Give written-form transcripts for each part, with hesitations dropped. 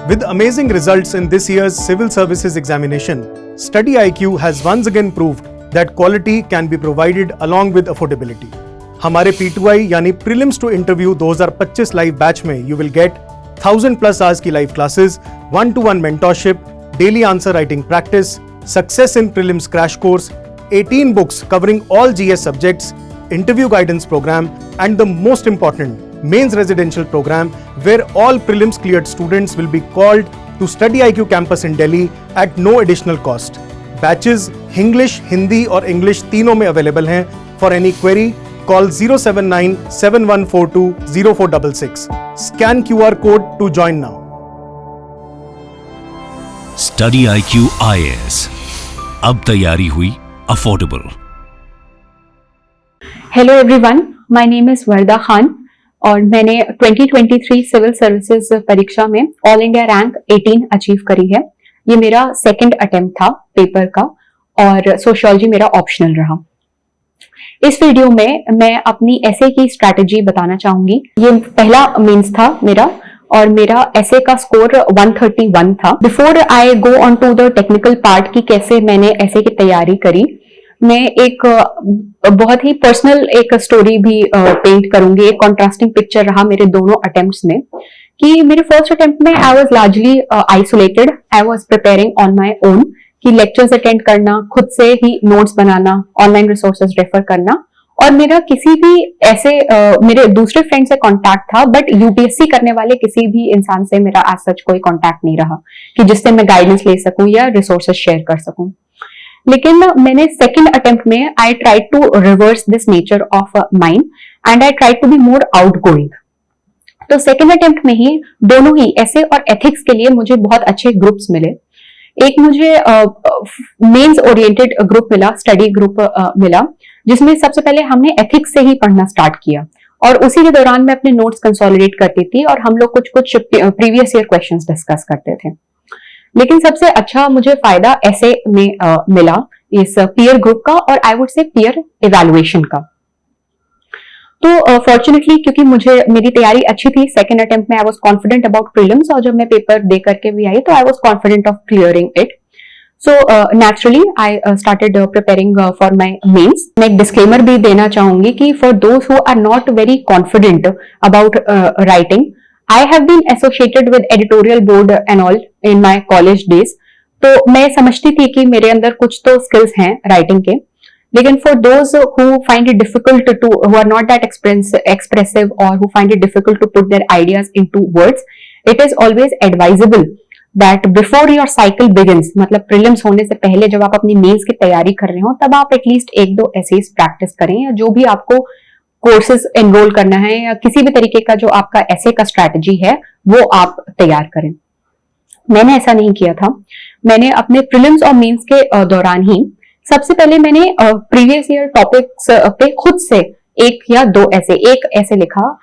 With amazing results in this year's Civil Services examination, Study IQ has once again proved that quality can be provided along with affordability. हमारे P2I यानी Prelims to Interview 2025 live batch में you will get 1000+ hours की live classes, 1-to-1 mentorship, daily answer writing practice, success in prelims crash course, 18 books covering all GS subjects, interview guidance program, and the most important, mains residential program where all prelims cleared students will be called to Study IQ campus in Delhi at no additional cost. Batches English, Hindi और English तीनों में available हैं. For any query, call 079-7142-0466. Scan QR code to join now. Study IQ IAS, अब तैयारी हुई affordable. Hello everyone, my name is Warda Khan और मैंने 2023 civil services परीक्षा में ऑल इंडिया रैंक 18 अचीव करी है. ये मेरा सेकंड अटेम्प्ट था पेपर का और सोशियोलॉजी मेरा ऑप्शनल रहा. इस वीडियो में मैं अपनी एसे की स्ट्रैटेजी बताना चाहूंगी. ये पहला मेंस था मेरा और मेरा एसे का स्कोर 131 था. Before I go on to the technical part की कैसे मैंने एसे की तैयारी करी, मैं एक बहुत ही पर्सनल एक स्टोरी भी पेंट करूंगी. एक कॉन्ट्रास्टिंग पिक्चर रहा मेरे दोनों अटेम्प्ट्स में कि मेरे फर्स्ट अटेम्प्ट में I was largely isolated. I was preparing on my own कि लेक्चर्स अटेंड करना, खुद से ही नोट्स बनाना, ऑनलाइन रिसोर्सेज रेफर करना और मेरा किसी भी ऐसे मेरे दूसरे फ्रेंड से कांटेक्ट था बट यूपीएससी करने वाले किसी भी इंसान से मेरा आज सच कोई कांटेक्ट नहीं रहा कि जिससे मैं गाइडेंस ले सकूं या रिसोर्सेज शेयर कर सकूं. लेकिन मैंने सेकंड अटेम्प्ट में I tried to reverse this nature of mind and I tried to be more outgoing. तो सेकंड अटेम्प्ट में ही दोनों ही ऐसे और एथिक्स के लिए मुझे बहुत अच्छे ग्रुप्स मिले. एक मुझे मेंस ओरिएंटेड ग्रुप मिला, स्टडी ग्रुप मिला, जिसमें सबसे पहले हमने एथिक्स से ही पढ़ना स्टार्ट किया और उसी के दौरान मैं अपने नोट्स कंसोलिडेट करती थी और हम लोग कुछ प्रीवियस ईयर क्वेश्चंस डिस्कस करते थे. लेकिन सबसे अच्छा मुझे फायदा ऐसे में मिला इस पीयर ग्रुप का और I would say peer evaluation का. तो फॉर्चुनेटली क्योंकि मेरी तैयारी अच्छी थी, सेकंड अटेम्प्ट में I was confident about prelims और जब मैं पेपर दे करके भी आई तो I was confident of clearing it. So naturally I started preparing for my mains. मैं एक डिस्क्लेमर भी देना चाहूंगी कि for those who are not very confident about writing, I have been associated with editorial board and all in my college days. तो मैं समझती थी कि मेरे अंदर कुछ तो skills हैं writing के. लेकिन for those who find it difficult to, who are not that expressive or who find it difficult to put their ideas into words, it is always advisable that before your cycle begins, मतलब prelims होने से पहले जब आप अपनी mains की तैयारी कर रहे हो तब आप एटलीस्ट 1-2 essays प्रैक्टिस करें या जो भी आपको कोर्सेज एनरोल करना है या किसी भी तरीके का जो आपका ऐसे का स्ट्रैटेजी है वो आप तैयार करें. मैंने ऐसा नहीं किया था. मैंने अपने प्रीलिम्स और मेंस के दौरान ही सबसे पहले मैंने प्रीवियस ईयर टॉपिक्स पे खुद से 1 या 2 एक ऐसे लिखा.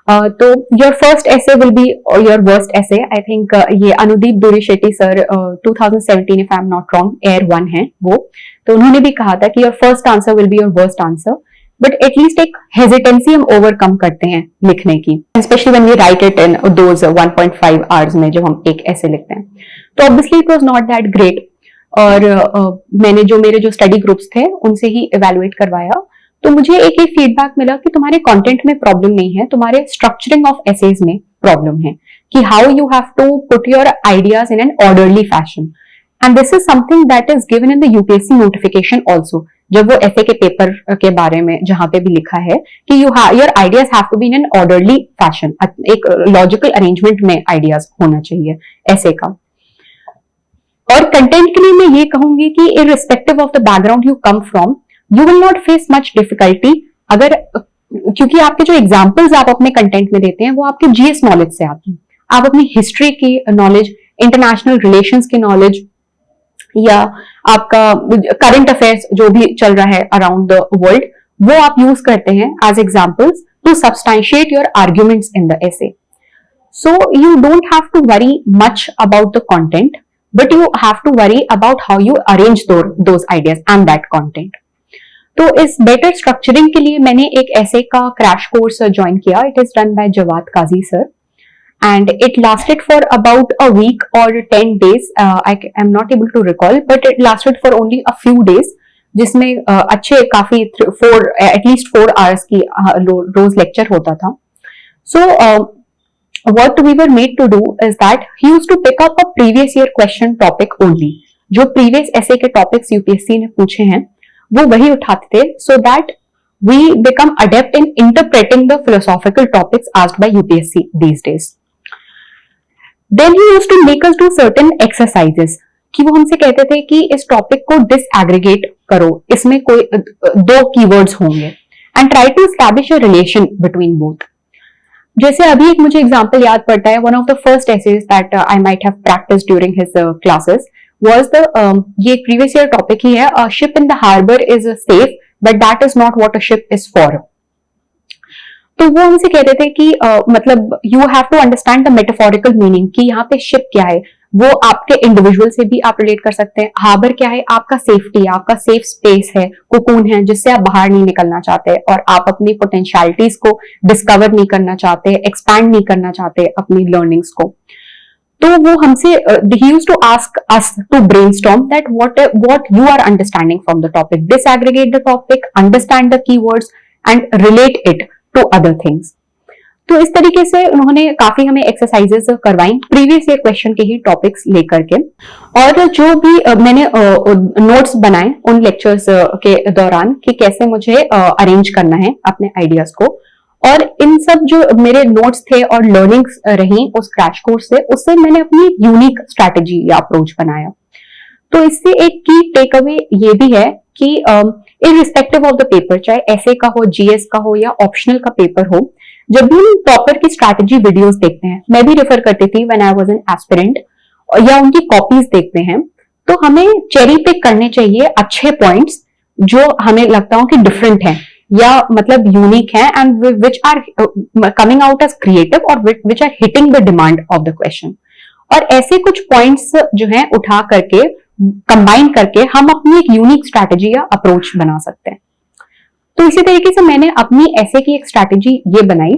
तो your first essay will be your worst essay. I think ये Anudeep Durishetty sir 2017 if I am not wrong AIR 1 है वो. तो उन्होंने भी कहा था कि your first answer will be your worst answer but at least एक हेजिटेंसी हम ओवरकम करते हैं लिखने की, specially when we write it in those 1.5 hours में जब हम एक ऐसे लिखते हैं. तो obviously it was not that great और मैंने जो मेरे जो स्टडी ग्रुप्स थे उनसे ही इवैल्यूएट करवाया. तो मुझे एक ही फीडबैक मिला कि तुम्हारे कंटेंट में प्रॉब्लम नहीं है, तुम्हारे स्ट्रक्चरिंग ऑफ एसेज में प्रॉब्लम है कि how you have to put your ideas in an orderly fashion. And this is something that is given in the UPSC notification also, जब वो ऐसे के पेपर के बारे में जहां पे भी लिखा है कि your ideas have to be in an orderly fashion, एक लॉजिकल अरेंजमेंट में आइडियाज होना चाहिए ऐसे का. और कंटेंट के लिए मैं ये कहूंगी कि irrespective of the background you come from, you will not face much difficulty अगर, क्योंकि आपके जो एग्जाम्पल्स आप अपने कंटेंट में देते हैं वो आपके जीएस नॉलेज से आते हैं. आप अपनी हिस्ट्री की नॉलेज, इंटरनेशनल रिलेशंस की नॉलेज या आपका करंट अफेयर्स जो भी चल रहा है अराउंड द वर्ल्ड वो आप यूज करते हैं as examples to substantiate your arguments in the essay. So you don't have to worry much about the content but you have to worry about how you arrange those ideas and that content. तो इस better structuring के लिए मैंने एक essay का crash course join किया. It is run by Jawad Kazi sir and it lasted for about a week or 10 days. I am not able to recall, but it lasted for only a few days, जिसमें अच्छे काफी 4 at least 4 hours की रोज lecture होता था. So what we were made to do is that he used to pick up a previous year question topic only. जो previous essay के topics UPSC ने पूछे हैं वो वही उठाते थे, so that we become adept in interpreting the philosophical topics asked by UPSC these days. Then he used to make us do certain exercises कि वो हमसे कहते थे कि इस टॉपिक को डिसएग्रीगेट करो, इसमें कोई 2 कीवर्ड्स होंगे, and try to establish a relation between both. जैसे अभी एक मुझे एग्जांपल याद पड़ता है, one of the first essays that I might have practised during his classes was the ये प्रीवियस ईयर टॉपिक ही है, a ship in the harbour is safe but that is not what a ship is for. तो वो हमसे कहते थे कि मतलब you have to understand the metaphorical meaning कि यहाँ पे शिप क्या है, वो आपके इंडिविजुअल से भी आप रिलेट कर सकते हैं. हार्बर क्या है, आपका सेफ्टी, आपका सेफ स्पेस है, कोकून है जिससे आप बाहर नहीं निकलना चाहते और आप अपनी पोटेंशियलिटीज को डिस्कवर नहीं करना चाहते, एक्सपैंड नहीं करना चाहते अपनी लर्निंग्स को. तो वो हमसे he used to ask us to brainstorm that what you are understanding from the topic, disaggregate the topic, understand the keywords and relate it to other things. तो इस तरीके से उन्होंने काफी हमें एक्सरसाइजेस करवाई प्रीवियस ईयर क्वेश्चन के ही topics लेकर के. और जो भी मैंने नोट्स बनाए उन लेक्चर्स के दौरान कि कैसे मुझे अरेंज करना है अपने आइडियाज को, और इन सब जो मेरे नोट्स थे और लर्निंग्स रही उस क्रैश कोर्स से, उससे मैंने अपनी यूनिक स्ट्रैटेजी या अप्रोच बनाया. तो इससे एक की टेक अवे ये भी है कि इररिस्पेक्टिव ऑफ द पेपर, चाहे एसे का हो, जीएस का हो या ऑप्शनल का पेपर हो, जब भी हम टॉपर की स्ट्रैटेजी वीडियोस देखते हैं, मैं भी रेफर करती थी when I was an aspirant, या उनकी कॉपीज देखते हैं, तो हमें चेरी पिक करने चाहिए अच्छे पॉइंट्स जो हमें लगता हो कि डिफरेंट हैं या मतलब यूनिक है, and which are coming out as creative और which are hitting the demand of the question. और ऐसे कुछ पॉइंट्स जो हैं उठा करके कंबाइन करके हम अपनी एक यूनिक स्ट्रैटेजी या अप्रोच बना सकते हैं. तो इसी तरीके से मैंने अपनी ऐसे की एक स्ट्रैटेजी ये बनाई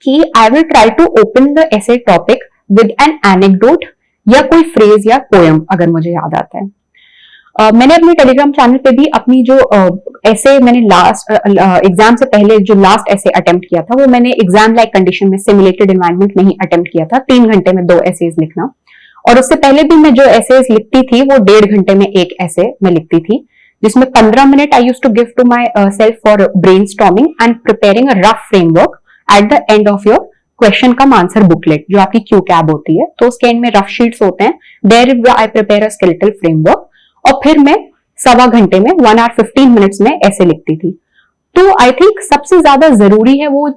कि I will try to open the essay topic with an anecdote या कोई फ्रेज या पोएम अगर मुझे याद आता है. मैंने अपने टेलीग्राम चैनल पे भी अपनी जो ऐसे मैंने लास्ट एग्जाम से पहले जो लास्ट ऐसे अटेम्प्ट किया था वो मैंने एग्जाम लाइक कंडीशन में सिमुलेटेड एनवायरनमेंट में ही अटेम्प्ट किया था, 3 घंटे में 2 एसेज लिखना. और उससे पहले भी मैं जो एसेज लिखती थी वो 1.5 घंटे में एक ऐसे मैं लिखती थी, जिसमें 15 minute I used to give to myself for brainstorming and preparing a rough framework at the end of your question cum answer booklet, जो आपकी क्यू कैब होती है. तो उसके एंड में रफ शीट्स होते हैं, there I prepare a skeletal framework, और फिर मैं 1.25 घंटे में 1 hour 15 minutes में ऐसे लिखती थी. तो आई थिंक सबसे ज्यादा जरूरी है वो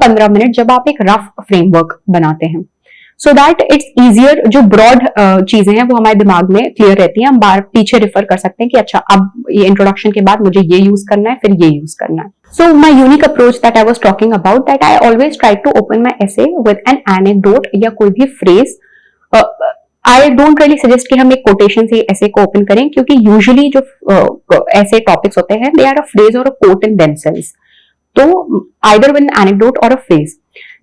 15 मिनट जब आप एक रफ फ्रेमवर्क बनाते हैं, सो दैट इट्स इजियर. जो ब्रॉड चीजें हैं वो हमारे दिमाग में क्लियर रहती हैं, हम बार पीछे रिफर कर सकते हैं कि अच्छा अब ये इंट्रोडक्शन के बाद मुझे ये यूज करना है, फिर ये यूज करना है. So my unique approach that I was talking about, that I always try to open my essay with an anecdote या कोई भी phrase. I don't really suggest कि हम एक कोटेशन से ऐसे को ओपन करें, क्योंकि यूजुअली जो ऐसे टॉपिक्स होते हैं दे आर अ फ्रेज और अ कोट इन देमसेल्व्स. तो आइदर विद एन एनेक्डोट और अ फ्रेज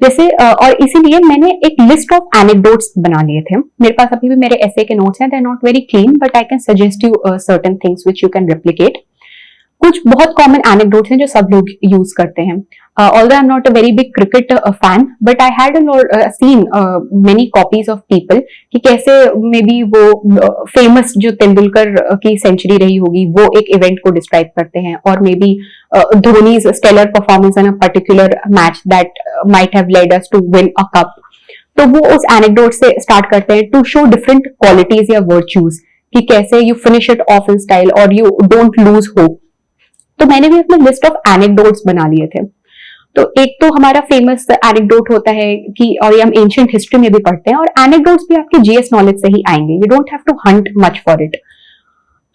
जैसे और इसीलिए मैंने एक लिस्ट ऑफ एनेक्डोट्स बना लिए थे. मेरे पास अभी भी मेरे ऐसे के नोट्स हैं, they are not very clean but I can suggest you certain things which you can replicate. कुछ बहुत कॉमन एनेक्डोट्स हैं जो सब लोग यूज करते हैं. Although I'm not a very big cricket fan, but I had seen many copies of people कि कैसे मे बी वो फेमस जो तेंदुलकर की सेंचुरी रही होगी वो एक इवेंट को डिस्क्राइब करते हैं, और maybe Dhoni's stellar performance in a particular match that might have led us to win a cup. तो वो उस एनेक्डोट से स्टार्ट करते हैं टू शो डिफरेंट क्वालिटीज या वर्च्यूज कि कैसे you finish it off in style और यू डोंट लूज होप. तो मैंने भी अपना लिस्ट ऑफ एनेक्डोट्स बना लिए थे. तो एक तो हमारा फेमस एनेक्डोट होता है कि, और ये हम एंशिएंट हिस्ट्री में भी पढ़ते हैं, और एनेक्डोट्स भी आपके जीएस नॉलेज से ही आएंगे, you don't have to hunt much for it.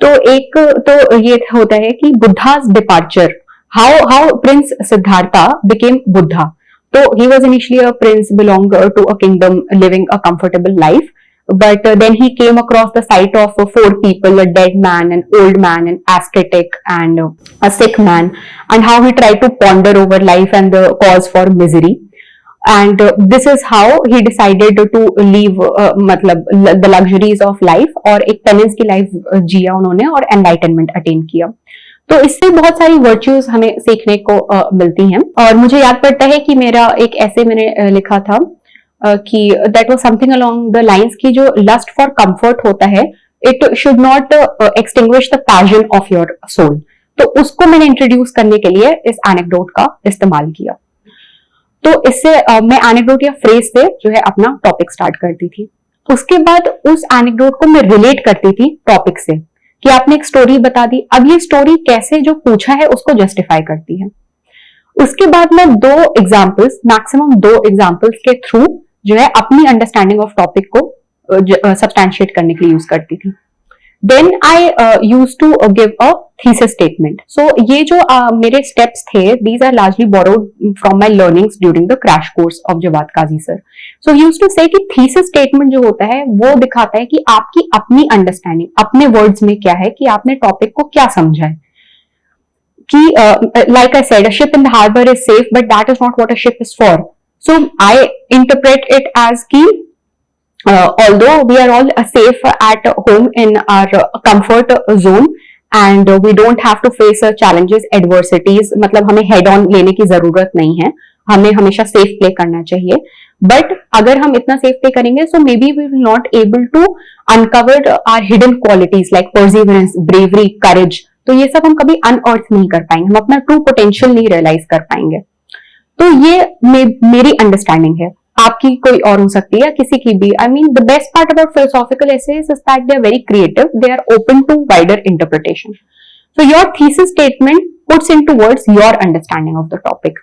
तो एक तो ये होता है कि बुद्धा's departure, how Prince Siddhartha became Buddha. तो he was initially a prince belong to a kingdom living a comfortable life, but then he came across the sight of 4 people, a dead man, an old man, an ascetic and a sick man, and how he tried to ponder over life and the cause for misery. and this is how he decided to leave मतलब the luxuries of life और एक penance की life जिया उन्होंने और enlightenment attain किया। तो इससे बहुत सारी वर्च्यूज हमें सीखने को मिलती हैं। और मुझे याद पड़ता है कि मेरा एक ऐसे मैंने लिखा था कि that was something along the lines की जो लस्ट फॉर कंफर्ट होता है it should not extinguish the passion of your soul. तो उसको मैंने इंट्रोड्यूस करने के लिए इस एनेक्डोट का इस्तेमाल किया। तो इससे मैं एनेक्डोट या फ्रेज से जो है अपना टॉपिक स्टार्ट करती थी। उसके बाद उस एनेक्डोट को मैं रिलेट करती थी टॉपिक से कि आपने एक स्टोरी बता दी, अब ये स्टोरी कैसे जो पूछा है उसको जस्टिफाई करती है। उसके बाद मैं मैक्सिमम दो एग्जाम्पल्स के थ्रू जो है अपनी अंडरस्टैंडिंग ऑफ टॉपिक को सब्सटैंशिएट करने के लिए यूज करती थी। Then I used to give a thesis statement. So ये जो मेरे steps थे, these are largely borrowed from my learnings during the crash course of Jawad Kazi sir. So he used to say कि thesis statement जो होता है वो दिखाता है कि आपकी अपनी understanding, अपने words में क्या है कि आपने topic को क्या समझा है। कि like I said, a ship in the harbor is safe, but that is not what a ship is for. So I interpret it as कि although we are all safe at home in our comfort zone and we don't have to face challenges, adversities, मतलब हमें head on लेने की जरूरत नहीं है, हमें हमेशा safe play करना चाहिए। But अगर हम इतना safe play करेंगे so maybe we will not able to uncover our hidden qualities like perseverance, bravery, courage। तो ये सब हम कभी unearth नहीं कर पाएंगे, हम अपना true potential नहीं realize कर पाएंगे। तो ये मेरी अंडरस्टैंडिंग है, आपकी कोई और हो सकती है, किसी की भी। I mean, the best part about philosophical essays is that they are very creative, they are open to wider interpretation. So your thesis statement puts into words your understanding of the topic.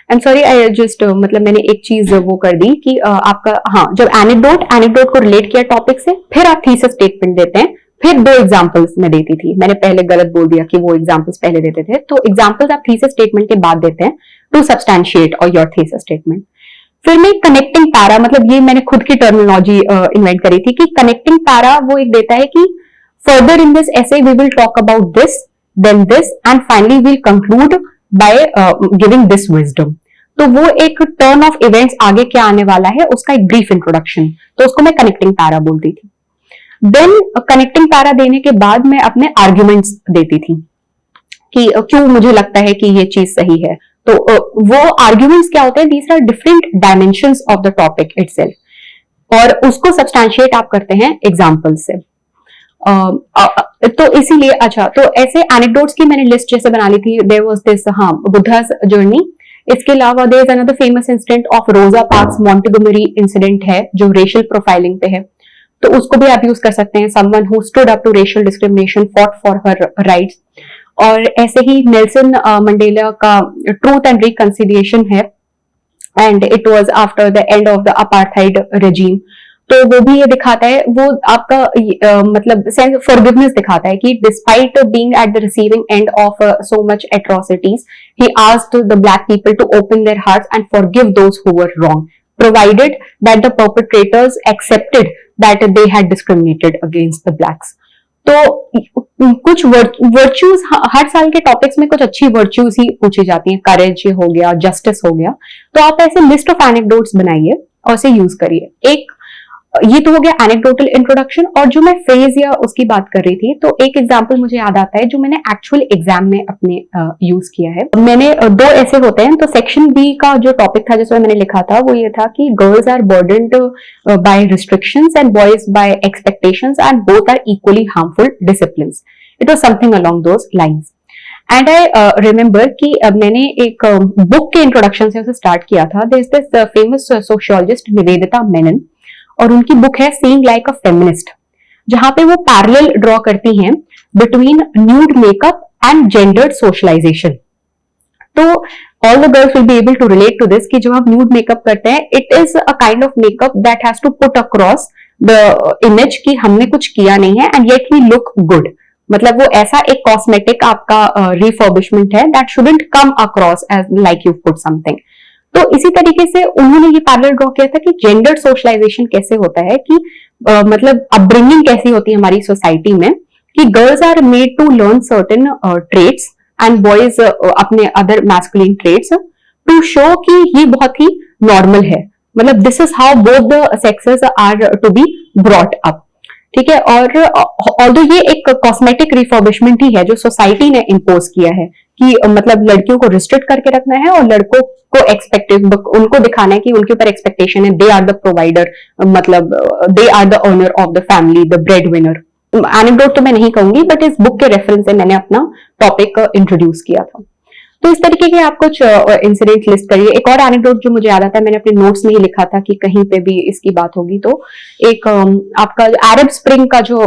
I'm sorry, I just मतलब मैंने एक चीज वो कर दी कि आपका हाँ, जब एनेक्डोट को रिलेट किया टॉपिक से, फिर आप थीसिस स्टेटमेंट देते हैं, फिर दो एग्जांपल्स मैं देती थी। मैंने पहले गलत बोल दिया कि वो एग्जांपल्स पहले देते थे, तो एग्जांपल्स आप थीसिस स्टेटमेंट के बाद देते हैं टू सब्सटैंशिएट और योर थीसिस स्टेटमेंट। फिर मैं कनेक्टिंग पैरा, मतलब ये मैंने खुद की टर्मिनोलॉजी इन्वेंट करी थी कि कनेक्टिंग पैरा वो एक देता है कि further in this essay we will talk about this, then this and finally we'll conclude by giving this wisdom. तो वो एक टर्न ऑफ इवेंट्स आगे क्या आने वाला है उसका एक ब्रीफ इंट्रोडक्शन, तो उसको मैं कनेक्टिंग पैरा बोलती थी। देन कनेक्टिंग पैरा देने के बाद मैं अपने आर्ग्यूमेंट्स देती थी कि क्यों मुझे लगता है कि ये चीज सही है। तो वो आर्ग्यूमेंट्स क्या होते हैं, these are different dimensions of the topic itself, और उसको सब्सटैंशिएट आप करते हैं एग्जांपल से। तो इसीलिए अच्छा, तो ऐसे एनेक्डोट्स की मैंने लिस्ट जैसे बना ली थी। There was this Buddha's journey. इसके अलावा there is another famous incident of Rosa Parks Montgomery incident है जो रेशियल प्रोफाइलिंग पे है, तो उसको भी आप यूज कर सकते हैं। Someone who stood up to racial discrimination, fought for her rights. और ऐसे ही नेल्सन मंडेला का ट्रूथ एंड रिकंसिलिएशन है, and it was after the end of the apartheid regime. तो वो भी ये दिखाता है, वो आपका मतलब सेंस ऑफ फॉरगिवनेस दिखाता है कि despite being at the receiving end of so much atrocities, he asked the black people to open their hearts and forgive those who were wrong, provided that the perpetrators accepted that they had discriminated against the blacks. तो कुछ virtues हर साल के topics में कुछ अच्छी virtues ही पूछी जाती हैं, करेज हो गया, जस्टिस हो गया। तो आप ऐसे लिस्ट ऑफ एनेक्डोट्स बनाइए और उसे यूज करिए। एक ये तो हो गया एनेक्डोटल इंट्रोडक्शन। और जो मैं फ्रेज या उसकी बात कर रही थी, तो एक एग्जांपल मुझे याद आता है जो मैंने एक्चुअल एग्जाम में अपने यूज किया है। मैंने दो ऐसे होते हैं, तो सेक्शन बी का जो टॉपिक था जिसमें मैंने लिखा था वो ये था कि girls are burdened by restrictions and boys by expectations and both are equally harmful disciplines. It was something along those lines. And I remember कि मैंने एक बुक के इंट्रोडक्शन से उसे स्टार्ट किया था। There is this famous sociologist Nivedita Menon, और उनकी बुक है सीइंग लाइक अ फेमिनिस्ट, जहां पे वो पैरेलल ड्रॉ करती हैं between nude makeup and gendered socialisation. तो all the girls will be able to relate to this कि जब हम न्यूड मेकअप करते हैं, it is a kind of makeup that has to put across the image कि हमने कुछ किया नहीं है and yet we look good. मतलब वो ऐसा एक कॉस्मेटिक आपका रिफर्बिशमेंट है that shouldn't come across as like you put something. तो इसी तरीके से उन्होंने ये पैरेलल ड्रॉ किया था कि जेंडर सोशलाइजेशन कैसे होता है, कि मतलब अपब्रिंगिंग कैसी होती है हमारी सोसाइटी में, कि girls are made to learn certain traits and boys अपने other masculine traits to show कि ये बहुत ही नॉर्मल है, मतलब this is how both the sexes are to be brought up, ठीक है। और ऑल्दो ये एक कॉस्मेटिक रिफर्बिशमेंट ही है जो सोसाइटी ने इम्पोज किया है कि मतलब लड़कियों को रिस्ट्रिक्ट करके रखना है और लड़कों को एक्सपेक्टेड उनको दिखाना है कि उनके ऊपर एक्सपेक्टेशन है, दे आर द प्रोवाइडर, मतलब they are the owner of the family, the breadwinner. Anecdote तो मैं नहीं कहूंगी, बट इस बुक के रेफरेंस से मैंने अपना टॉपिक इंट्रोड्यूस किया था। तो इस तरीके के आप कुछ इंसिडेंट लिस्ट करिए। एक और एनेक्डोट जो मुझे याद आता है, मैंने अपने नोट्स में ही लिखा था कि कहीं पे भी इसकी बात होगी तो एक आपका अरब स्प्रिंग का जो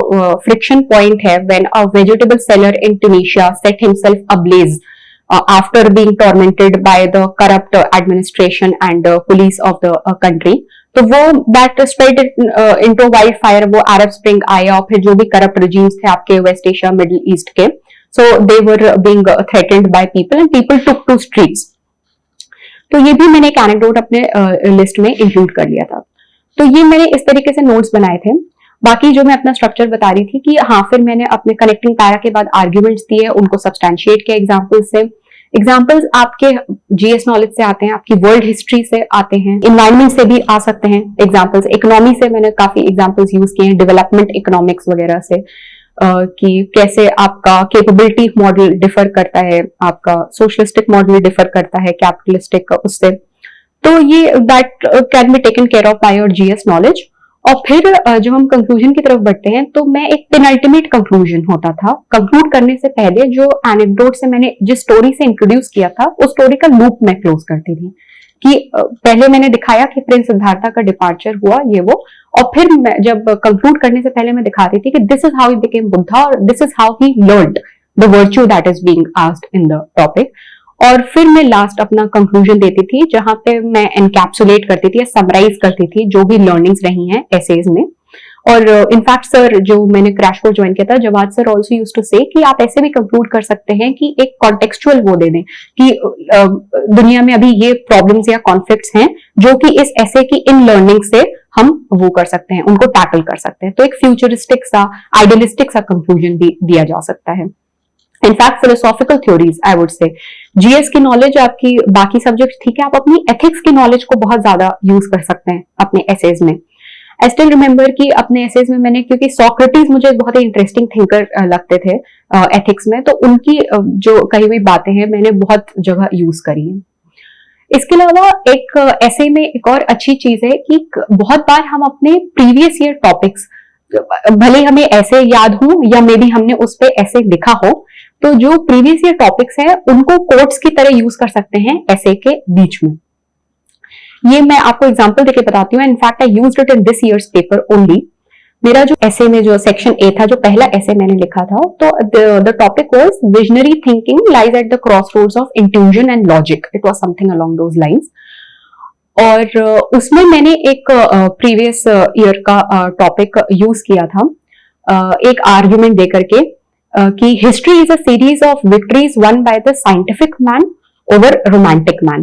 फ्रिक्शन पॉइंट है, when a vegetable seller in Tunisia set himself ablaze after being tormented by the corrupt administration and police of the country, तो वो that spread into wild fire, वो अरब स्प्रिंग आया और फिर जो भी करप्ट रिजीम्स थे आपके वेस्ट एशिया मिडिल ईस्ट के, so they were being threatened by people and people took to streets। तो ये भी मैंने एक एनेक्डोट अपने लिस्ट में इंक्लूड कर लिया था। तो ये मैंने इस तरीके से नोट्स बनाए थे। बाकी जो मैं अपना स्ट्रक्चर बता रही थी कि हाँ, फिर मैंने अपने कनेक्टिंग पैरा के बाद आर्ग्यूमेंट्स दिए, उनको सब्सटैंशिएट किया एग्जाम्पल्स से। एग्जाम्पल्स आपके जीएस नॉलेज से आते हैं, आपकी वर्ल्ड हिस्ट्री से आते हैं, इन्वायरमेंट से भी आ सकते हैं एग्जाम्पल्स, इकोनॉमी से मैंने काफी एग्जाम्पल्स यूज किए हैं, डेवलपमेंट इकोनॉमिक्स वगैरह से, कि कैसे आपका कैपेबिलिटी मॉडल डिफर करता है, आपका सोशलिस्टिक मॉडल डिफर करता है कैपिटलिस्टिक उससे। तो ये that can be taken care of by your GS knowledge. और फिर जब हम कंक्लूजन की तरफ बढ़ते हैं तो मैं एक पेनल्टीमेट कंक्लूजन होता था, कंक्लूड करने से पहले जो एनेक्डोट से मैंने जिस स्टोरी से इंट्रोड्यूस किया था उस स्टोरी का लूप मैं क्लोज करती थी कि पहले मैंने दिखाया कि प्रिंस सिद्धार्था का डिपार्चर हुआ ये वो, और फिर मैं जब कंक्लूड करने से पहले मैं दिखाती थी कि this is how he became Buddha और this is how he learned the virtue that is being asked in the topic. और फिर मैं लास्ट अपना कंक्लूजन देती थी जहां पे मैं एनकैप्सुलेट करती थी या समराइज करती थी जो भी लर्निंग्स रही हैं एसेज में। और इनफैक्ट सर जो मैंने क्रैश कोर्स ज्वाइन किया था, Jawad sir also used to say कि आप ऐसे भी कंक्लूड कर सकते हैं कि एक कॉन्टेक्सचुअल वो दे दें कि दुनिया में अभी ये प्रॉब्लम्स या कॉन्फ्लिक्ट्स हैं जो कि इस ऐसे की इन लर्निंग से हम वो कर सकते हैं, उनको टैकल कर सकते हैं। तो एक फ्यूचरिस्टिक सा आइडियलिस्टिक सा कंक्लूजन भी दिया जा सकता है। In fact philosophical theories I would say, GS की नॉलेज आपकी बाकी सब्जेक्ट ठीक है, आप अपनी एथिक्स की नॉलेज को बहुत ज्यादा यूज कर सकते हैं अपने एसेज में। आई स्टिल रिमेंबर कि अपने एसेज में मैंने, क्योंकि सोक्रेटिस मुझे बहुत ही इंटरेस्टिंग थिंकर लगते थे एथिक्स में, तो उनकी जो कही हुई बातें हैं मैंने बहुत जगह यूज करी है। इसके अलावा एक ऐसे में एक और अच्छी चीज है कि बहुत बार हम अपने प्रीवियस ईयर टॉपिक्स, भले हमें ऐसे याद हो या मे बी हमने उस पर ऐसे लिखा हो, तो जो प्रीवियस ईयर टॉपिक्स है उनको कोट्स की तरह यूज कर सकते हैं ऐसे के बीच में। ये मैं आपको एग्जांपल देके बताती हूँ। In fact I used it in this years paper only. मेरा जो ऐसे में जो सेक्शन ए था, जो पहला ऐसे मैंने लिखा था, तो the topic was visionary thinking lies at the crossroads of intuition and logic. It was something along those lines. और उसमें मैंने एक प्रीवियस ईयर का टॉपिक यूज किया था, एक आर्ग्यूमेंट देकर के कि history is a series of victories one by the scientific man over romantic man.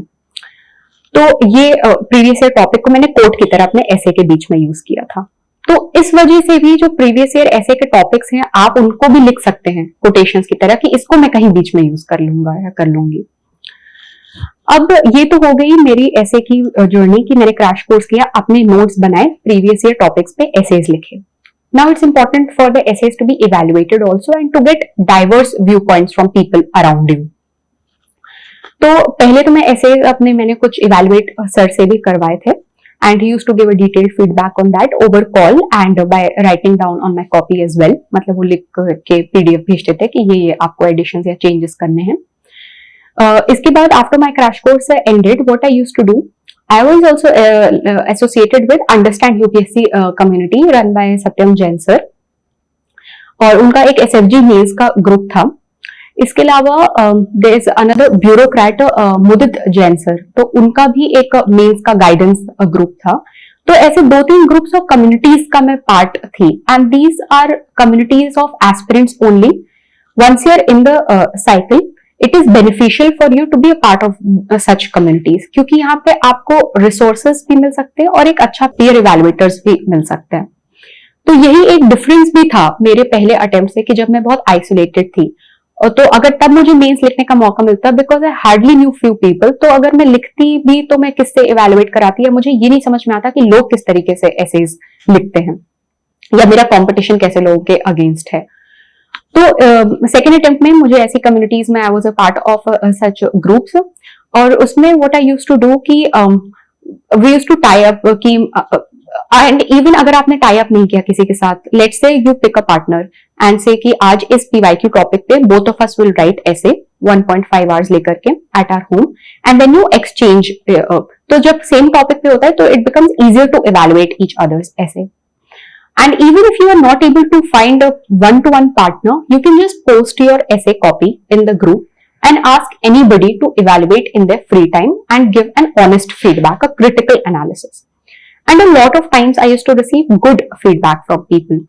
तो ये प्रीवियस ईयर टॉपिक को मैंने कोट की तरह अपने ऐसे के बीच में यूज किया था। तो इस वजह से भी जो प्रीवियस ईयर ऐसे के टॉपिक्स हैं आप उनको भी लिख सकते हैं कोटेशंस की तरह कि इसको मैं कहीं बीच में यूज कर लूंगा या कर लूंगी। अब ये तो हो गई मेरी ऐसे की जर्नी की मैंने क्रैश कोर्स किया, अपने नोट्स बनाए, प्रीवियस ईयर टॉपिक्स पे एसेज लिखे। Now it's important for the essays to be evaluated also and to get diverse viewpoints from people around you. तो पहले तो मैं essays अपने मैंने कुछ evaluate सर से भी करवाए थे and he used to give a detailed feedback on that over call and by writing down on my copy as well. मतलब वो लिख के PDF भेजते थे कि ये आपको additions या changes करने हैं। इसके बाद after my crash course ended, what I used to do, I was also associated with Understand UPSC community run by Satyam Jain sir, और उनका एक SFG मेल्स का ग्रुप था। इसके अलावा there is another bureaucrat Mudit Jain sir, तो उनका भी एक मेल्स का गाइडेंस ग्रुप था। तो ऐसे 2-3 ग्रुप्स ऑफ कम्युनिटीज का मैं पार्ट थी and these are communities of aspirants only. Once you are in the cycle it is beneficial for you to be a part of such communities, क्योंकि यहाँ पे आपको रिसोर्सेज भी मिल सकते हैं और एक अच्छा पीयर इवैल्यूएटर्स भी मिल सकते हैं। तो यही एक डिफरेंस भी था मेरे पहले अटेम्प्ट से कि जब मैं बहुत आइसोलेटेड थी तो अगर तब मुझे मेंस लिखने का मौका मिलता, because I hardly new few people, तो अगर मैं लिखती भी तो मैं किससे इवेलुएट कराती, या मुझे ये नहीं समझ में आता कि लोग किस तरीके से एसेज लिखते हैं, या मेरा कंपटीशन कैसे लोगों के अगेंस्ट है। तो सेकेंड अटेम्प्ट में मुझे ऐसी कम्युनिटीज में I was a part of such groups, और उसमें what I used to do कि we used to tie up कि एंड इवन अगर आपने टाई अप नहीं किया किसी के साथ, let's say you pick a partner and say कि आज इस पीवाईक्यू टॉपिक पे both of us will write ऐसे 1.5 आवर्स लेकर के at our home, and then you exchange. तो जब सेम टॉपिक पे होता है तो it becomes easier to evaluate each others ऐसे। And even if you are not able to find a one-to-one partner, you can just post your essay copy in the group and ask anybody to evaluate in their free time and give an honest feedback, a critical analysis. And a lot of times I used to receive good feedback from people.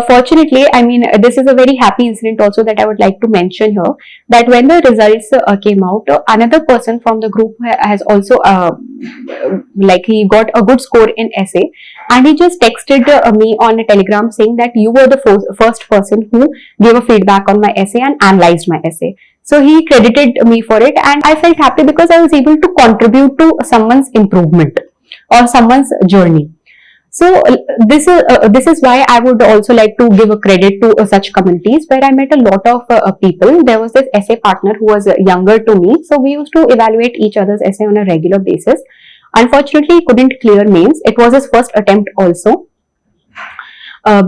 Fortunately, I mean, this is a very happy incident also that I would like to mention here, that when the results came out, another person from the group has also like he got a good score in essay, and he just texted me on a telegram saying that you were the first person who gave a feedback on my essay and analyzed my essay. So he credited me for it, and I felt happy because I was able to contribute to someone's improvement or someone's journey. So this is why I would also like to give a credit to such communities where I met a lot of people. There was this essay partner who was younger to me, so we used to evaluate each other's essay on a regular basis. Unfortunately, he couldn't clear mains. It was his first attempt also,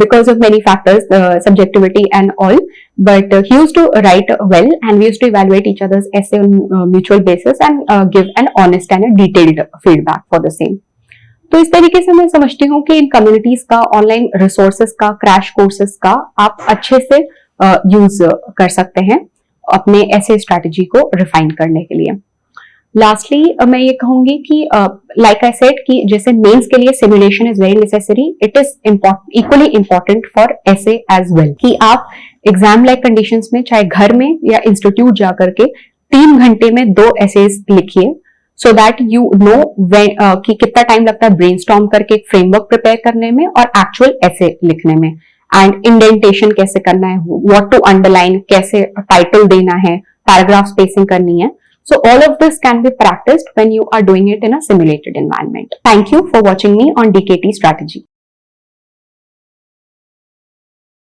because of many factors, subjectivity and all. But he used to write well, and we used to evaluate each other's essay on mutual basis and give an honest and a detailed feedback for the same. तो इस तरीके से मैं समझती हूँ कि इन communities का, online resources का, क्रैश कोर्सेज का आप अच्छे से यूज कर सकते हैं अपने ऐसे स्ट्रैटेजी को रिफाइन करने के लिए। लास्टली मैं ये कहूंगी कि लाइक आई सेड कि जैसे मेंस के लिए simulation is very necessary, it is equally important for ऐसे एज वेल, कि आप एग्जाम लाइक कंडीशंस में चाहे घर में या इंस्टीट्यूट जाकर के 3 घंटे में 2 एसेज लिखिए, so that you know कि कितना टाइम लगता है ब्रेनस्टॉर्म करके एक फ्रेमवर्क प्रिपेयर करने में और एक्चुअल ऐसे लिखने में, एंड इंडेंटेशन कैसे करना है, व्हाट टू अंडरलाइन, कैसे टाइटल देना है, पैराग्राफ स्पेसिंग करनी है. So all of this can be practiced when you are doing it in a simulated environment. Thank you for watching me on DKT Strategy.